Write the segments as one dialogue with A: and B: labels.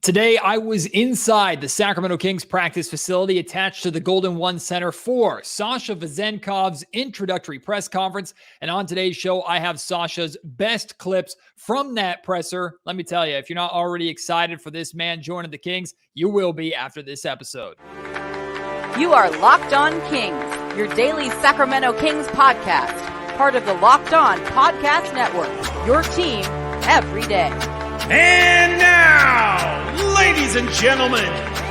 A: Today, I was inside the Sacramento Kings practice facility attached to the Golden One Center for Sasha Vezenkov's introductory press conference. And on today's show, I have Sasha's best clips from that presser. Let me tell you, if you're not already excited for this man joining the Kings, you will be after this episode.
B: You are Locked On Kings, your daily Sacramento Kings podcast, part of the Locked On Podcast Network, your team every day.
C: And now, ladies and gentlemen,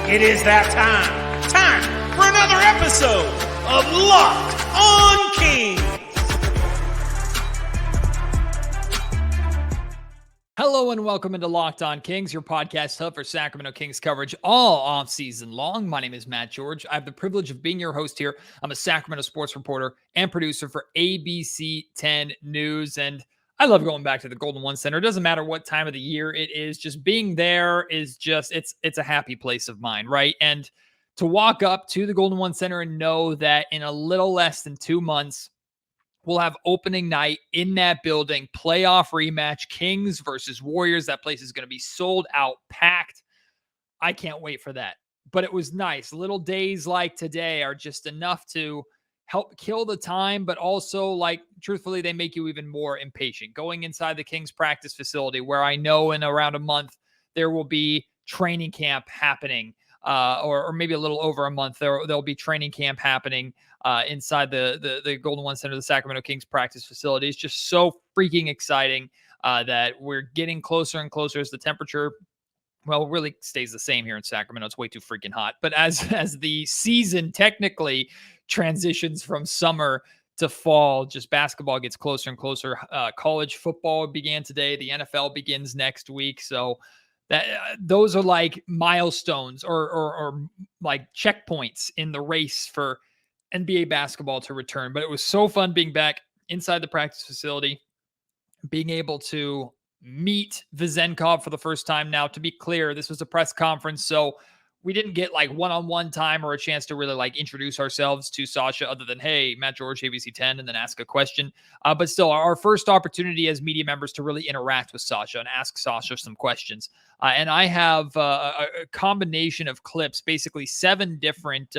C: it is that time for another episode of Locked On Kings.
A: Hello and welcome into Locked On Kings, your podcast hub for Sacramento Kings coverage all off-season long. My name is Matt George. I have the privilege of being your host here. I'm a Sacramento sports reporter and producer for ABC 10 News, and I love going back to the Golden One Center. It doesn't matter what time of the year it is. Just being there is just, it's a happy place of mine, right? And to walk up to the Golden One Center and know that in a little less than 2 months, we'll have opening night in that building, playoff rematch, Kings versus Warriors. That place is going to be sold out, packed. I can't wait for that. But it was nice. Little days like today are just enough to help kill the time, but also, like, truthfully, they make you even more impatient. Going inside the Kings practice facility, where I know in around a month there will be training camp happening, or maybe a little over a month, there'll be training camp happening inside the Golden One Center, the Sacramento Kings practice facility. It's just so freaking exciting that we're getting closer and closer as the temperature, well, really stays the same here in Sacramento. It's way too freaking hot. But as the season technically transitions from summer to fall, just basketball gets closer and closer. College football began today. The NFL begins next week. So that those are like milestones or like checkpoints in the race for NBA basketball to return. But it was so fun being back inside the practice facility, being able to meet Vezenkov for the first time. Now, to be clear, this was a press conference, so we didn't get like one-on-one time or a chance to really like introduce ourselves to Sasha other than, hey, Matt George, ABC 10, and then ask a question. But still, our first opportunity as media members to really interact with Sasha and ask Sasha some questions. And I have a combination of clips, basically 7 different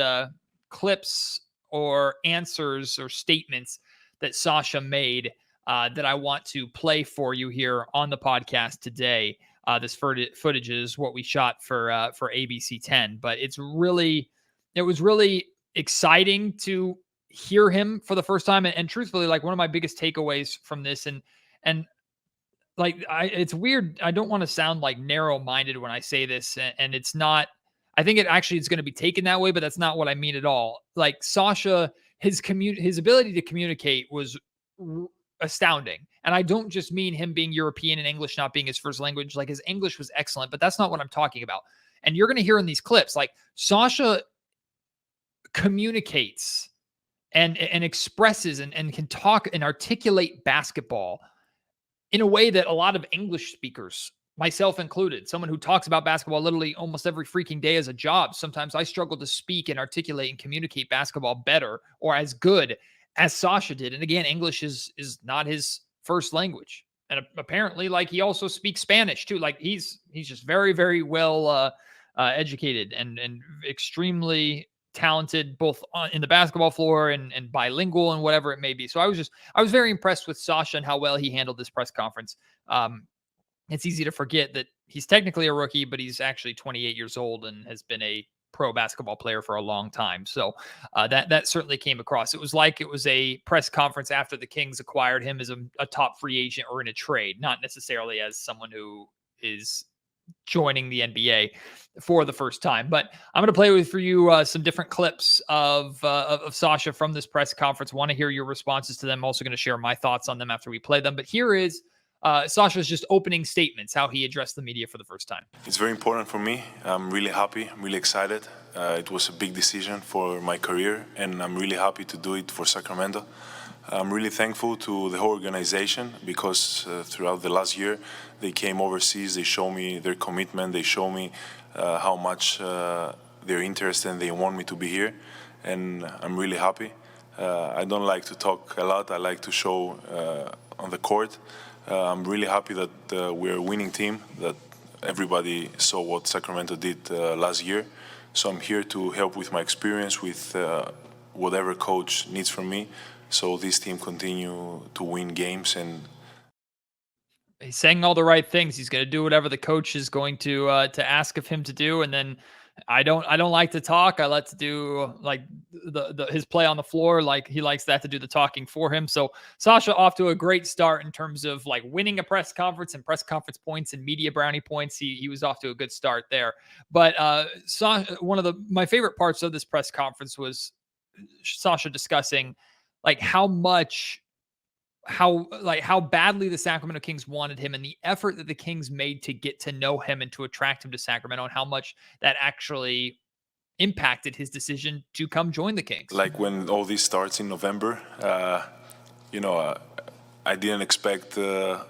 A: clips or answers or statements that Sasha made that I want to play for you here on the podcast today. This footage is what we shot for ABC 10, but it was really exciting to hear him for the first time. And truthfully, like, one of my biggest takeaways from this, and like, it's weird. I don't want to sound like narrow-minded when I say this, and it's not. I think it actually is going to be taken that way, but that's not what I mean at all. Like, Sasha, his ability to communicate was astounding. And I don't just mean him being European and English not being his first language. Like, his English was excellent, but that's not what I'm talking about. And you're going to hear in these clips, like, Sasha communicates and expresses and can talk and articulate basketball in a way that a lot of English speakers, myself included, someone who talks about basketball literally almost every freaking day as a job, sometimes I struggle to speak and articulate and communicate basketball better or as good as Sasha did. And again, English is not his first language. And apparently, like, he also speaks Spanish too. Like, he's just very, very well educated and extremely talented, both in the basketball floor and bilingual and whatever it may be. So I was very impressed with Sasha and how well he handled this press conference. It's easy to forget that he's technically a rookie, but he's actually 28 years old and has been a pro basketball player for a long time. So that certainly came across. It was like it was a press conference after the Kings acquired him as a top free agent or in a trade, not necessarily as someone who is joining the NBA for the first time. But I'm going to play for you some different clips of Sasha from this press conference. Want to hear your responses to them. I'm also going to share my thoughts on them after we play them. But here is Sasha's just opening statements, how he addressed the media for the first time.
D: It's very important for me. I'm really happy. I'm really excited. It was a big decision for my career, and I'm really happy to do it for Sacramento. I'm really thankful to the whole organization because throughout the last year, they came overseas, they show me their commitment, they show me how much they're interested and they want me to be here, and I'm really happy. I don't like to talk a lot, I like to show on the court. I'm really happy that we're a winning team, that everybody saw what Sacramento did last year. So I'm here to help with my experience, with whatever coach needs from me. So this team continue to win games. And
A: he's saying all the right things. He's going to do whatever the coach is going to ask of him to do. And then I don't like to talk. I like to do like his play on the floor. Like he likes that to do the talking for him. So Sasha off to a great start in terms of like winning a press conference and press conference points and media brownie points. He was off to a good start there. But Sasha, one of my favorite parts of this press conference was Sasha discussing like how badly the Sacramento Kings wanted him and the effort that the Kings made to get to know him and to attract him to Sacramento, and how much that actually impacted his decision to come join the Kings.
D: Like when all this starts in November, I didn't expect that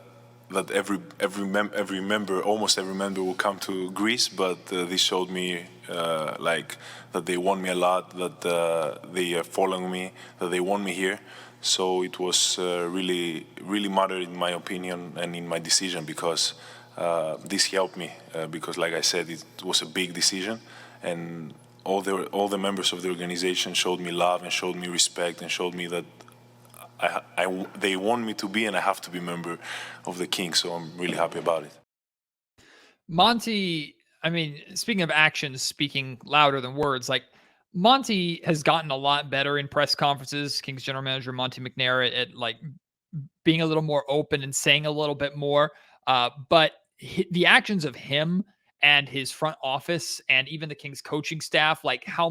D: almost every member will come to Greece, but this showed me that they want me a lot, that they are following me, that they want me here. So it was really mattered in my opinion and in my decision, because this helped me because, like I said, it was a big decision, and all the members of the organization showed me love and showed me respect and showed me that they want me to be, and I have to be a member of the Kings. So I'm really happy about it.
A: Monte, I mean, speaking of actions speaking louder than words, like Monte has gotten a lot better in press conferences. Kings general manager Monte McNair at like being a little more open and saying a little bit more. But the actions of him and his front office and even the Kings coaching staff, like how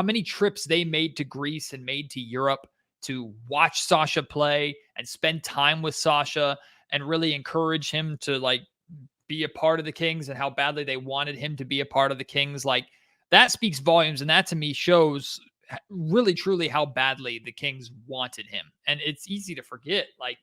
A: many trips they made to Greece and made to Europe to watch Sasha play and spend time with Sasha and really encourage him to like be a part of the Kings, and how badly they wanted him to be a part of the Kings. Like that speaks volumes. And that to me shows really truly how badly the Kings wanted him. And it's easy to forget, like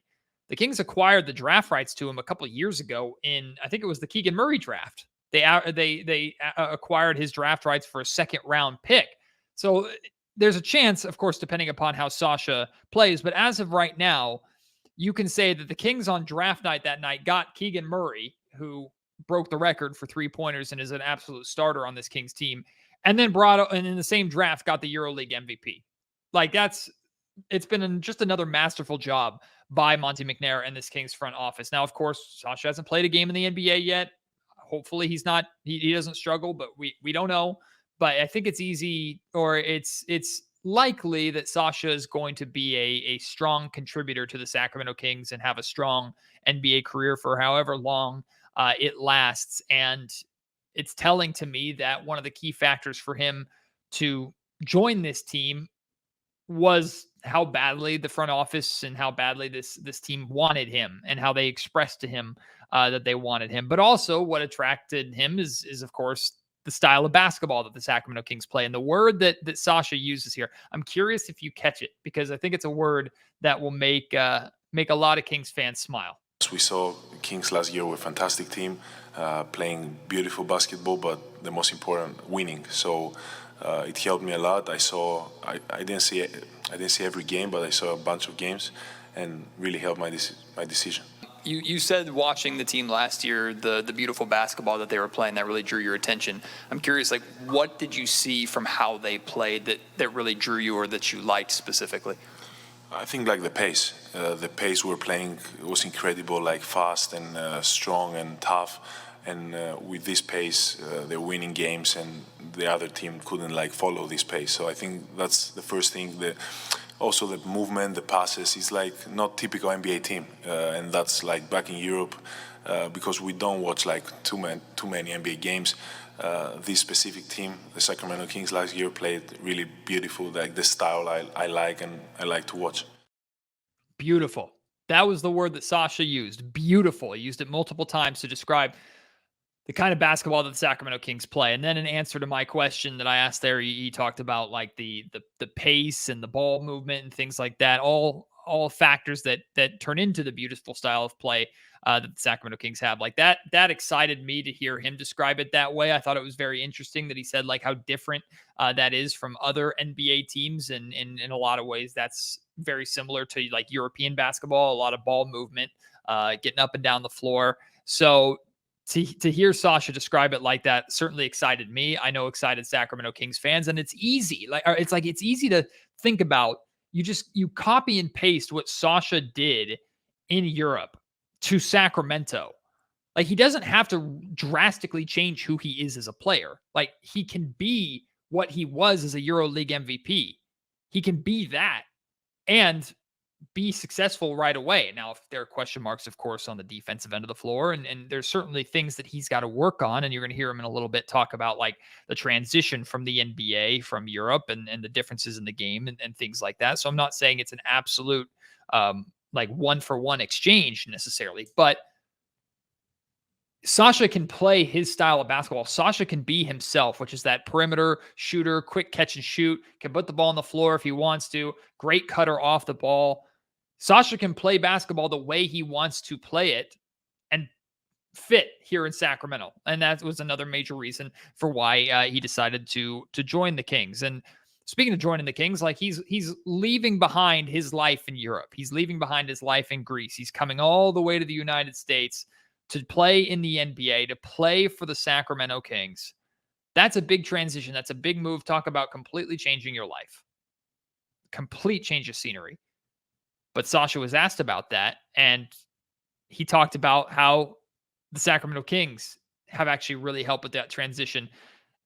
A: the Kings acquired the draft rights to him a couple of years ago in, I think it was the Keegan Murray draft. They acquired his draft rights for a second round pick. So there's a chance, of course, depending upon how Sasha plays. But as of right now, you can say that the Kings on draft night that night got Keegan Murray, who broke the record for 3-pointers and is an absolute starter on this Kings team, and then and in the same draft got the EuroLeague MVP. Like it's been just another masterful job by Monte McNair and this Kings front office. Now, of course, Sasha hasn't played a game in the NBA yet. Hopefully he doesn't struggle, but we don't know. But I think it's easy, or it's likely that Sasha is going to be a strong contributor to the Sacramento Kings and have a strong NBA career for however long it lasts. And it's telling to me that one of the key factors for him to join this team was how badly the front office and how badly this team wanted him, and how they expressed to him that they wanted him. But also what attracted him is of course the style of basketball that the Sacramento Kings play. And the word that Sasha uses here, I'm curious if you catch it, because I think it's a word that will make a lot of Kings fans smile.
D: We saw Kings last year were a fantastic team, playing beautiful basketball, but the most important, winning. So it helped me a lot. I didn't see every game, but I saw a bunch of games, and really helped my decision.
A: You said watching the team last year, the beautiful basketball that they were playing, that really drew your attention. I'm curious, like, what did you see from how they played that really drew you, or that you liked specifically?
D: I think like the pace. The pace we're playing was incredible, like fast and strong and tough. And with this pace, they're winning games, and the other team couldn't like follow this pace. So I think that's the first thing. Also the movement, the passes is like not typical NBA team, and that's like back in Europe, because we don't watch like too many NBA games. This specific team, the Sacramento Kings last year, played really beautiful, like the style I like and I like to watch.
A: Beautiful. That was the word that Sasha used. Beautiful. He used it multiple times to describe the kind of basketball that the Sacramento Kings play. And then in answer to my question that I asked there, he talked about like the pace and the ball movement and things like that, all factors that turn into the beautiful style of play that the Sacramento Kings have. Like that excited me to hear him describe it that way. I thought it was very interesting that he said like how different that is from other NBA teams. And in a lot of ways, that's very similar to like European basketball, a lot of ball movement, getting up and down the floor. So to hear Sasha describe it like that certainly excited me. I know excited Sacramento Kings fans, and it's easy. It's easy to think about. You copy and paste what Sasha did in Europe to Sacramento. Like, he doesn't have to drastically change who he is as a player. Like, he can be what he was as a EuroLeague MVP. He can be that and be successful right away. Now, if there are question marks, of course, on the defensive end of the floor, and there's certainly things that he's got to work on, and you're going to hear him in a little bit talk about like the transition from the NBA from Europe and the differences in the game and things like that. So I'm not saying it's an absolute like one-for-one exchange necessarily, but Sasha can play his style of basketball. Sasha can be himself, which is that perimeter shooter, quick catch and shoot, can put the ball on the floor if he wants to, great cutter off the ball. Sasha can play basketball the way he wants to play it and fit here in Sacramento. And that was another major reason for why he decided to join the Kings. And speaking of joining the Kings, like he's leaving behind his life in Europe. He's leaving behind his life in Greece. He's coming all the way to the United States to play in the NBA, to play for the Sacramento Kings. That's a big transition. That's a big move. Talk about completely changing your life. Complete change of scenery. But Sasha was asked about that, and he talked about how the Sacramento Kings have actually really helped with that transition,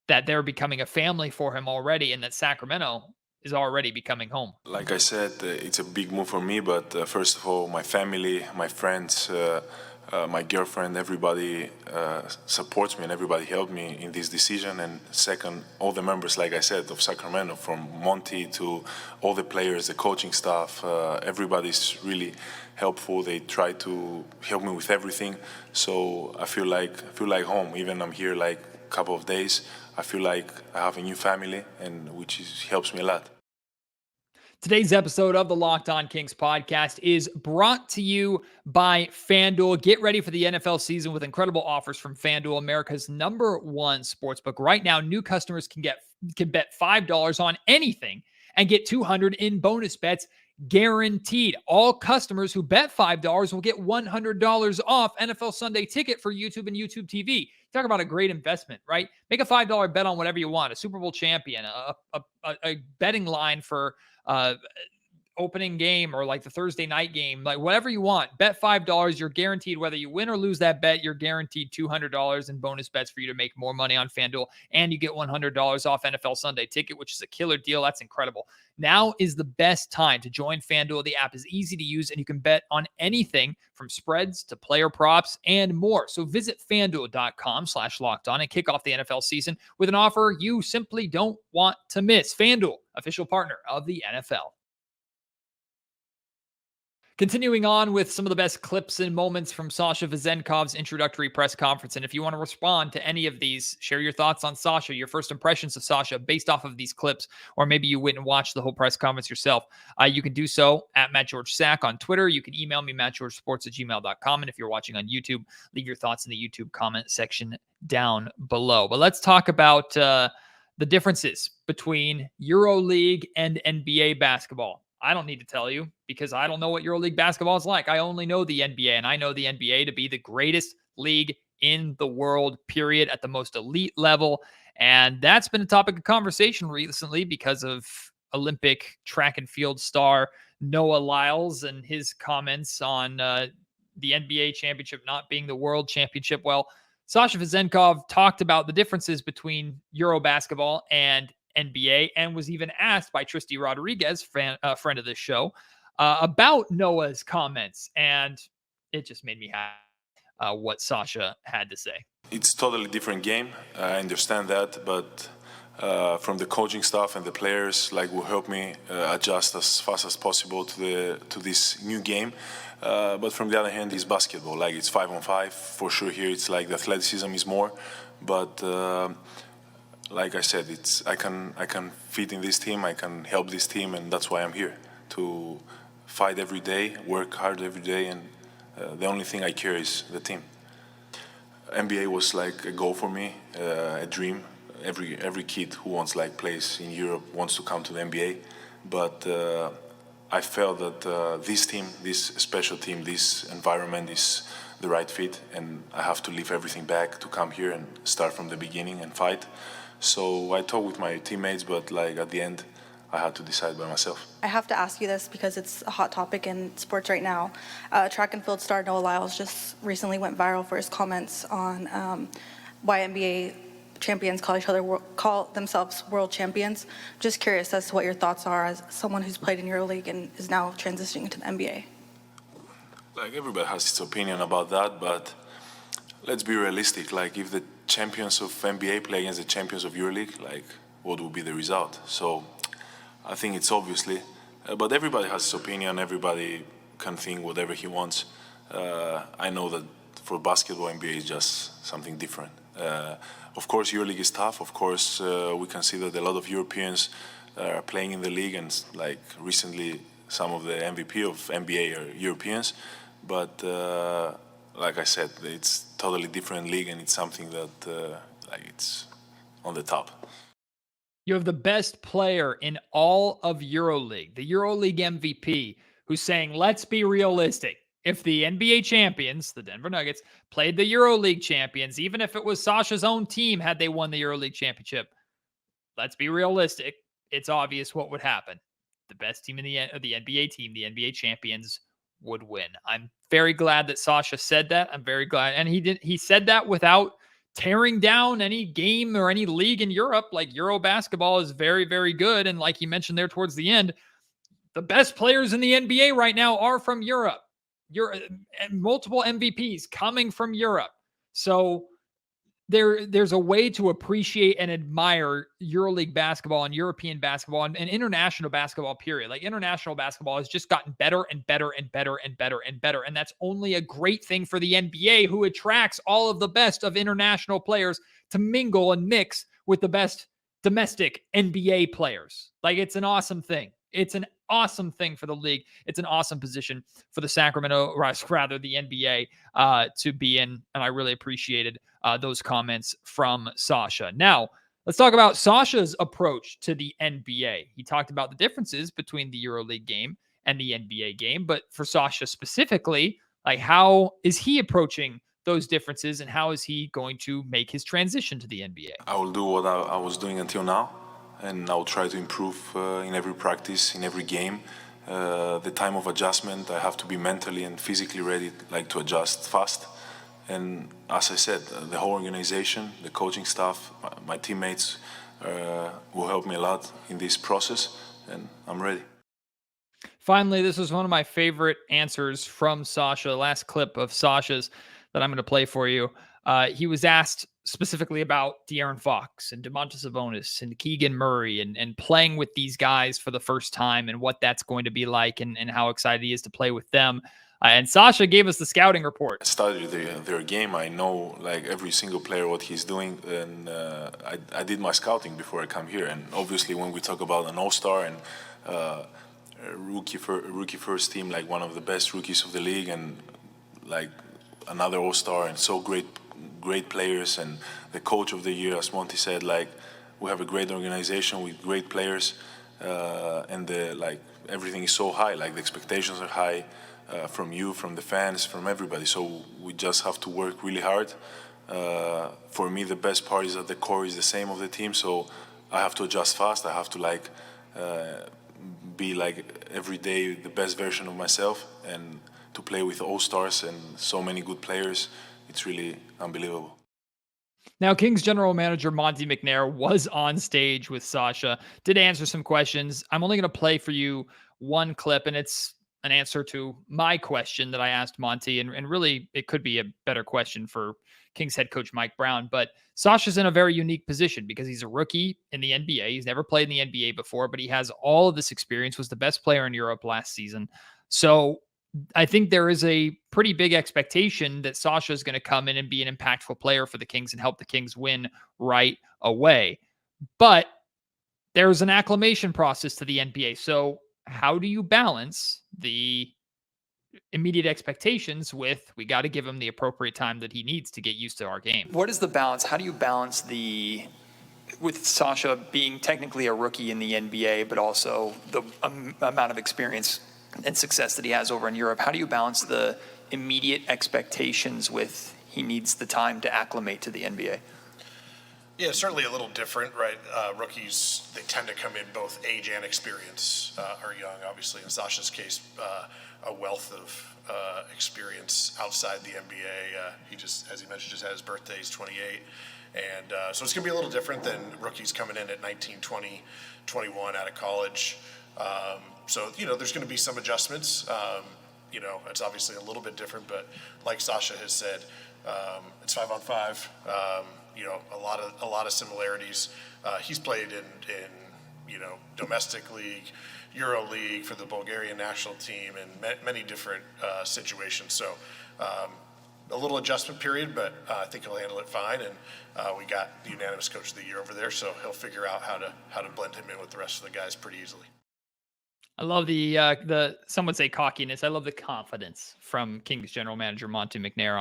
A: that they're becoming a family for him already, and that Sacramento is already becoming home.
D: Like I said, it's a big move for me, but first of all, my family, my friends, my girlfriend, everybody supports me and everybody helped me in this decision. And second, all the members, like I said, of Sacramento, from Monte to all the players, the coaching staff, everybody's really helpful. They try to help me with everything. So I feel like home. Even I'm here like a couple of days, I feel like I have a new family, and helps me a lot.
A: Today's episode of the Locked On Kings podcast is brought to you by FanDuel. Get ready for the NFL season with incredible offers from FanDuel, America's #1 sportsbook. Right now, new customers can bet $5 on anything and get $200 in bonus bets guaranteed. All customers who bet $5 will get $100 off NFL Sunday Ticket for YouTube and YouTube TV. Talk about a great investment, right? Make a $5 bet on whatever you want, a Super Bowl champion, a betting line for opening game or like the Thursday night game, like whatever you want. Bet $5. You're guaranteed, whether you win or lose that bet, you're guaranteed $200 in bonus bets for you to make more money on FanDuel. And you get $100 off NFL Sunday Ticket, which is a killer deal. That's incredible. Now is the best time to join FanDuel. The app is easy to use and you can bet on anything from spreads to player props and more. So visit FanDuel.com/lockedon and kick off the NFL season with an offer you simply don't want to miss. FanDuel, official partner of the NFL. Continuing on with some of the best clips and moments from Sasha Vezenkov's introductory press conference. And if you want to respond to any of these, share your thoughts on Sasha, your first impressions of Sasha based off of these clips, or maybe you went and watched the whole press conference yourself. You can do so at MattGeorgeSack on Twitter. You can email me, mattgeorgesports@gmail.com. And if you're watching on YouTube, leave your thoughts in the YouTube comment section down below. But let's talk about the differences between EuroLeague and NBA basketball. I don't need to tell you because I don't know what EuroLeague basketball is like. I only know the NBA, and I know the NBA to be the greatest league in the world, period, at the most elite level. And that's been a topic of conversation recently because of Olympic track and field star Noah Lyles and his comments on the NBA championship not being the world championship. Well, Sasha Vezenkov talked about the differences between Euro basketball and NBA, and was even asked by Tristy Rodriguez, friend of this show, about Noah's comments, and it just made me happy what Sasha had to say.
D: It's a totally different game. I understand that, but from the coaching staff and the players, like, will help me adjust as fast as possible to this new game. But from the other hand, it's basketball. Like, it's 5-on-5 for sure. Here, it's like the athleticism is more, but. Like I said, I can fit in this team, I can help this team, and that's why I'm here, to fight every day, work hard every day, and the only thing I care is the team. NBA was like a goal for me, a dream. Every kid who plays in Europe wants to come to the NBA, but I felt that this team, this special team, this environment, this the right fit, and I have to leave everything back to come here and start from the beginning and fight. So I talked with my teammates, but like at the end, I had to decide by myself.
E: I have to ask you this because it's a hot topic in sports right now. Track and field star Noah Lyles just recently went viral for his comments on why NBA champions call themselves world champions. Just curious as to what your thoughts are as someone who's played in EuroLeague and is now transitioning to the NBA.
D: Like everybody has its opinion about that, but let's be realistic. Like if the champions of NBA play against the champions of EuroLeague, like what would be the result? So I think it's obviously, but everybody has his opinion. Everybody can think whatever he wants. I know that for basketball, NBA is just something different. Of course, EuroLeague is tough. Of course, we can see that a lot of Europeans are playing in the league, and like recently, some of the MVP of NBA are Europeans. But like I said, it's totally different league, and it's something that like it's on the top.
A: You have the best player in all of EuroLeague, the EuroLeague MVP, who's saying, let's be realistic. If the NBA champions, the Denver Nuggets, played the EuroLeague champions, even if it was Sasha's own team had they won the EuroLeague championship, let's be realistic. It's obvious what would happen. The best team in the NBA team, the NBA champions, would win. I'm very glad that Sasha said that. I'm very glad. And he said that without tearing down any game or any league in Europe. Like Euro basketball is very, very good. And like you mentioned there towards the end, the best players in the NBA right now are from Europe. Multiple MVPs coming from Europe. So there's a way to appreciate and admire EuroLeague basketball and European basketball and international basketball, period. Like international basketball has just gotten better and better and better and better and better. And that's only a great thing for the NBA, who attracts all of the best of international players to mingle and mix with the best domestic NBA players. Like it's an awesome thing. It's an awesome thing for the league. It's an awesome position for the Sacramento, rather the NBA to be in. And I really appreciated those comments from Sasha. Now, let's talk about Sasha's approach to the NBA. He talked about the differences between the EuroLeague game and the NBA game. But for Sasha specifically, like how is he approaching those differences and how is he going to make his transition to the NBA?
D: I will do what I was doing until now, and I'll try to improve in every practice, in every game. The time of adjustment, I have to be mentally and physically ready, like to adjust fast. And as I said, the whole organization, the coaching staff, my teammates will help me a lot in this process, and I'm ready.
A: Finally, this was one of my favorite answers from Sasha, the last clip of Sasha's that I'm going to play for you. He was asked specifically about De'Aaron Fox and Domantas Sabonis and Keegan Murray and playing with these guys for the first time and what that's going to be like and how excited he is to play with them. And Sasha gave us the scouting report.
D: I studied their game. I know like every single player, what he's doing. And I did my scouting before I come here. And obviously when we talk about an all-star and rookie first team, like one of the best rookies of the league and like another all-star and so great players and the coach of the year, as Monty said, like we have a great organization with great players and everything is so high, like the expectations are high from you, from the fans, from everybody. So we just have to work really hard. For me, the best part is that the core is the same of the team, so I have to adjust fast. I have to be like every day the best version of myself, and to play with all-stars and so many good players, it's really unbelievable.
A: Now, Kings general manager Monte McNair was on stage with Sasha, did answer some questions. I'm only going to play for you one clip, and it's an answer to my question that I asked Monty, and really it could be a better question for Kings head coach Mike Brown, but Sasha's in a very unique position because he's a rookie in the NBA. He's never played in the NBA before, but he has all of this experience, was the best player in Europe last season. So I think there is a pretty big expectation that Sasha is going to come in and be an impactful player for the Kings and help the Kings win right away. But there's an acclimation process to the NBA. So how do you balance the immediate expectations with, we got to give him the appropriate time that he needs to get used to our game?
F: What is the balance? How do you balance with Sasha being technically a rookie in the NBA, but also the amount of experience and success that he has over in Europe? How do you balance the immediate expectations with he needs the time to acclimate to the NBA?
G: Yeah, certainly a little different, right? Rookies, they tend to come in both age and experience, are young, obviously. In Sasha's case, a wealth of experience outside the NBA. He just, as he mentioned, just had his birthday. He's 28. And so it's going to be a little different than rookies coming in at 19, 20, 21 out of college. So, there's going to be some adjustments. It's obviously a little bit different, but like Sasha has said, it's 5-on-5. A lot of similarities. He's played in domestic league, EuroLeague for the Bulgarian national team, and many different situations. So a little adjustment period, but I think he'll handle it fine. And we got the unanimous coach of the year over there, so he'll figure out how to blend him in with the rest of the guys pretty easily.
A: I love the some would say cockiness. I love the confidence from Kings general manager Monte McNair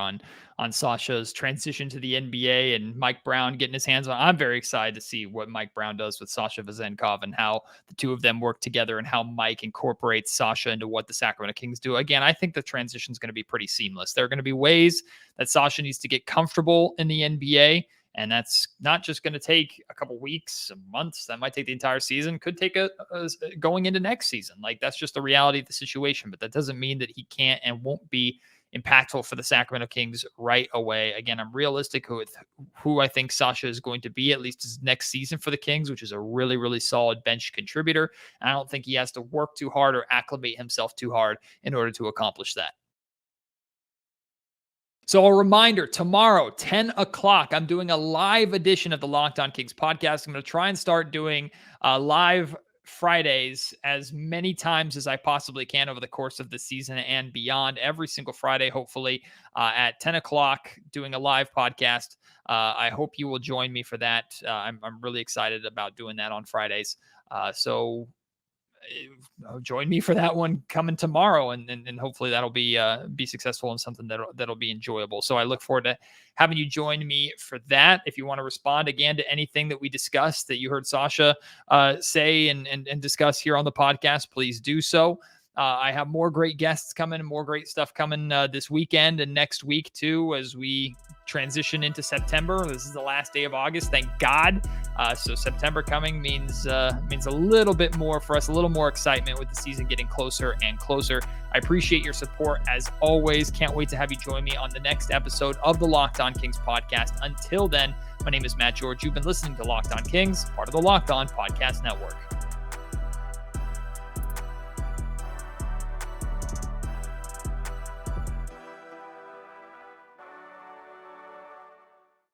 A: on Sasha's transition to the NBA and Mike Brown getting his hands on. I'm very excited to see what Mike Brown does with Sasha Vezenkov and how the two of them work together and how Mike incorporates Sasha into what the Sacramento Kings do. Again, I think the transition is going to be pretty seamless. There are going to be ways that Sasha needs to get comfortable in the NBA. And that's not just going to take a couple weeks, months. That might take the entire season. Could take a going into next season. Like, that's just the reality of the situation. But that doesn't mean that he can't and won't be impactful for the Sacramento Kings right away. Again, I'm realistic with who I think Sasha is going to be, at least his next season for the Kings, which is a really, really solid bench contributor. And I don't think he has to work too hard or acclimate himself too hard in order to accomplish that. So a reminder, tomorrow, 10 o'clock, I'm doing a live edition of the Locked On Kings podcast. I'm going to try and start doing live Fridays as many times as I possibly can over the course of the season and beyond. Every single Friday, hopefully, at 10 o'clock, doing a live podcast. I hope you will join me for that. I'm really excited about doing that on Fridays. So join me for that one coming tomorrow, and hopefully that'll be successful and something that'll be enjoyable. So I look forward to having you join me for that. If you want to respond again to anything that we discussed that you heard Sasha say and discuss here on the podcast, please do so. I have more great guests coming and more great stuff coming this weekend and next week too, as we transition into September. This is the last day of August, thank God. So September coming means a little bit more for us, a little more excitement with the season getting closer and closer. I appreciate your support as always. Can't wait to have you join me on the next episode of the Locked On Kings podcast. Until then, my name is Matt George. You've been listening to Locked On Kings, part of the Locked On Podcast Network.